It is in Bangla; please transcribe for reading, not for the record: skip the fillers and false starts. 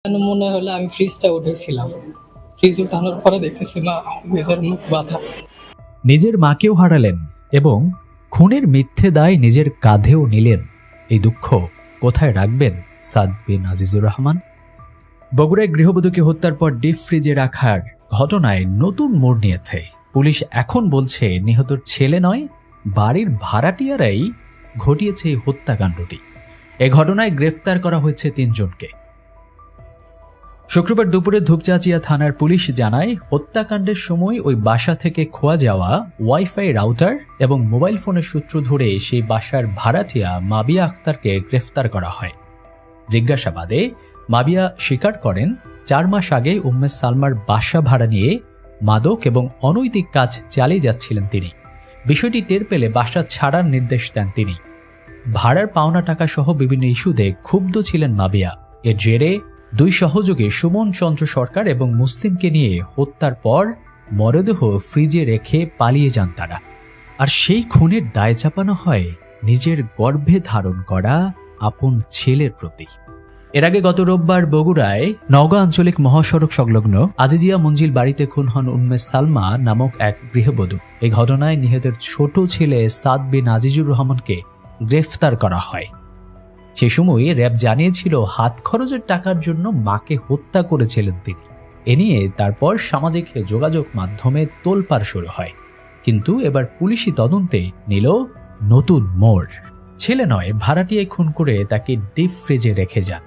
কেন মনে হলো আমি ফ্রিজটা উঠেছিলাম। ফ্রিজ উঠানোর পরে দেখতেছি মা নিজের মুখ বাঁধা। নিজের মাকেও হারালেন এবং খুনের মিথ্যে দায় নিজের কাঁধেও নিলেন। এই দুঃখ কোথায় রাখবেন সাদ বিন আজিজুর রহমান? বগুড়ায় গৃহবধূকে হত্যার পর ডিপ ফ্রিজে রাখার ঘটনায় নতুন মোড় নিয়েছে। পুলিশ এখন বলছে নিহতর ছেলে নয়, বাড়ির ভাড়াটিয়ারাই ঘটিয়েছে এই হত্যাকাণ্ডটি। এ ঘটনায় গ্রেফতার করা হয়েছে 3 জনকে। শুক্রবার দুপুরে ধূপচাচিয়া থানার পুলিশ জানায়, হত্যাকাণ্ডের সময় ওই বাসা থেকে খোয়া যাওয়া ওয়াইফাই রাউটার এবং মোবাইল ফোনের সূত্র ধরে সেই বাসার ভাড়াটিয়া মাবিয়া আক্তারকে গ্রেফতার করা হয়। জিজ্ঞাসাবাদে মাবিয়া স্বীকার করেন 4 মাস আগে উম্মে সালমার বাসা ভাড়া নিয়ে মাদক এবং অনৈতিক কাজ চালিয়ে যাচ্ছিলেন তিনি। বিষয়টি টের পেলে বাসা ছাড়ার নির্দেশ দেন তিনি। ভাড়ার পাওনা টাকা সহ বিভিন্ন ইস্যুতে ক্ষুব্ধ ছিলেন মাবিয়া। এর জেরে 2 সহযোগী সুমন চন্দ্র সরকার এবং মুসলিমকে নিয়ে হত্যার পর মরদেহ ফ্রিজে রেখে পালিয়ে যান তারা। আর সেই খুনের দায় চাপানো হয় নিজের গর্ভে ধারণ করা আপন ছেলের প্রতি। এর আগে গত রোববার বগুড়ায় নওগাঁ আঞ্চলিক মহাসড়ক সংলগ্ন আজিজিয়া মঞ্জিল বাড়িতে খুন হন উম্মে সালমা নামক এক গৃহবধূ। এই ঘটনায় নিহতের ছোট ছেলে সাদ বিন আজিজুর রহমানকে গ্রেফতার করা হয়। সে সময় র্যাব জানিয়েছিল হাত খরচের টাকার জন্য মাকে হত্যা করেছিলেন তিনি। এ নিয়ে তারপর সামাজিক যোগাযোগ মাধ্যমে তোলপাড় শুরু হয়। কিন্তু এবার পুলিশি তদন্তে নিল নতুন মোড়। ছেলে নয়, ভাড়াটিয়ায় খুন করে তাকে ডিপ ফ্রিজে রেখে যান।